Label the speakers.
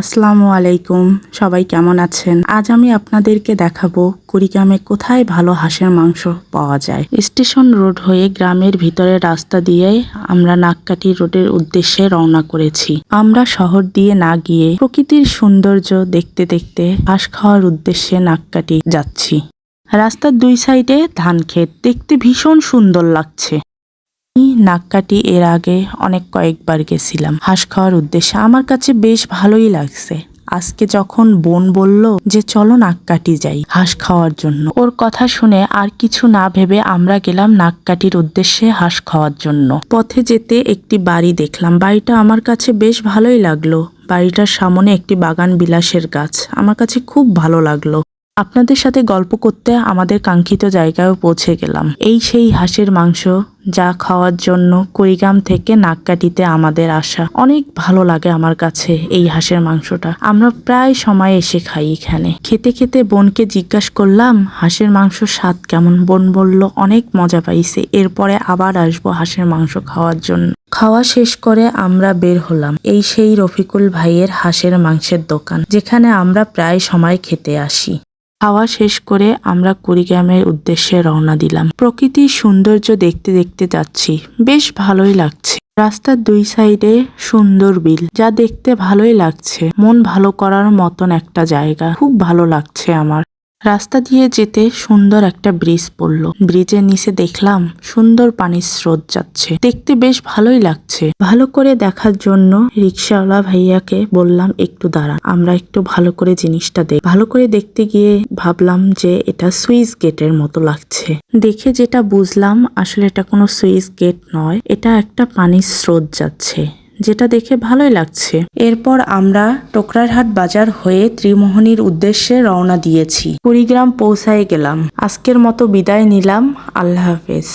Speaker 1: আসসালামু আলাইকুম, সবাই কেমন আছেন? আজ আমি আপনাদেরকে দেখাবো কুড়িগ্রামে কোথায় ভালো হাঁসের মাংস পাওয়া যায়। স্টেশন রোড হয়ে গ্রামের ভিতরের রাস্তা দিয়ে আমরা নাককাটি রোডের উদ্দেশ্যে রওনা করেছি। আমরা শহর দিয়ে না গিয়ে প্রকৃতির সৌন্দর্য দেখতে দেখতে হাঁস খাওয়ার উদ্দেশ্যে নাককাটি যাচ্ছি। রাস্তার দুই সাইডে ধান ক্ষেত, দেখতে ভীষণ সুন্দর লাগছে। নাককাটি এর আগে কয়েকবার গেছিলাম হাঁস খাওয়ার উদ্দেশ্যে, আমার কাছে বেশ ভালোই লাগছে। আজকে যখন বোন বলল যে চলো নাককাটি যাই হাঁস খাওয়ার জন্য, ওর কথা শুনে আর কিছু না ভেবে আমরা গেলাম নাককাটির উদ্দেশ্যে হাঁস খাওয়ার জন্য। পথে যেতে একটি বাড়ি দেখলাম, বাড়িটা আমার কাছে বেশ ভালোই লাগলো। বাড়িটার সামনে একটি বাগান বিলাসের গাছ, আমার কাছে খুব ভালো লাগলো। আপনাদের সাথে গল্প করতে আমাদের কাঙ্ক্ষিত জায়গায়ও পৌঁছে গেলাম। এই সেই হাঁসের মাংস যা খাওয়ার জন্য কুড়িগ্রাম থেকে নাককাটিতে আমাদের আসা। অনেক ভালো লাগে আমার কাছে এই হাঁসের মাংসটা। আমরা প্রায় সময় এসে খাই এখানে। খেতে খেতে বোনকে জিজ্ঞাসা করলাম হাঁসের মাংসর স্বাদ কেমন। বোন বলল অনেক মজা পাইছে, এরপরে আবার আসবো হাঁসের মাংস খাওয়ার জন্য। খাওয়া শেষ করে আমরা বের হলাম। এই সেই রফিকুল ভাইয়ের হাঁসের মাংসের দোকান, যেখানে আমরা প্রায় সময় খেতে আসি। খাওয়া শেষ করে আমরা কুড়িগ্রামের উদ্দেশ্যে রওনা দিলাম। প্রকৃতির সৌন্দর্য দেখতে দেখতে যাচ্ছি, বেশ ভালোই লাগছে। রাস্তার দুই সাইডে সুন্দর বিল, যা দেখতে ভালোই লাগছে। মন ভালো করার মতন একটা জায়গা, খুব ভালো লাগছে আমার। রাস্তা দিয়ে যেতে সুন্দর একটা ব্রিজ পড়লো। ব্রিজের নিচে দেখলাম সুন্দর পানির স্রোত যাচ্ছে, দেখতে বেশ ভালোই লাগছে। ভালো করে দেখার জন্য রিক্সাওয়ালা ভাইয়াকে বললাম একটু দাঁড়ান, আমরা একটু ভালো করে জিনিসটা দেখ। ভালো করে দেখতে গিয়ে ভাবলাম যে এটা সুইচ গেটের মতো লাগছে। দেখে যেটা বুঝলাম আসলে এটা কোনো সুইচ গেট নয়, এটা একটা পানির স্রোত যাচ্ছে, যেটা দেখে ভালোই লাগছে। এরপর আমরা টোকরারহাট বাজার হয়ে ত্রিমোহনীর উদ্দেশ্যে রওনা দিয়েছি। কুড়িগ্রাম পৌঁছায় গেলাম। আজকের মতো বিদায় নিলাম, আল্লাহ হাফেজ।